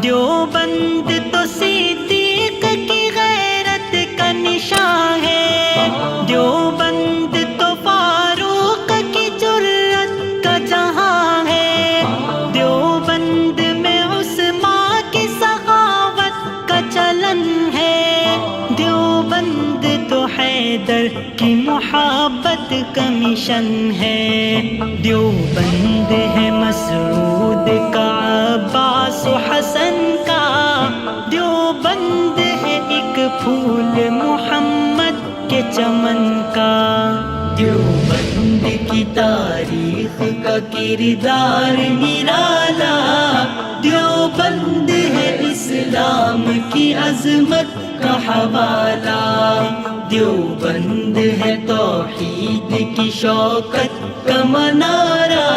دیوبند تو صدیق کی غیرت کا نشان ہے، دیوبند تو فاروق کی جرت کا جہاں ہے، دیوبند میں عثمان کی سخاوت کا چلن ہے، دیوبند تو حیدر کی محبت کا مشن ہے، دیوبند ہے مسعود کا عباس و حسن کا، دیوبند ہے ایک پھول محمد کے چمن کا، دیوبند کی تاریخ کا کردار نرالا، دیوبند ہے اسلام کی عظمت کا حوالہ، دیوبند ہے توحید کی شوکت کا منارہ،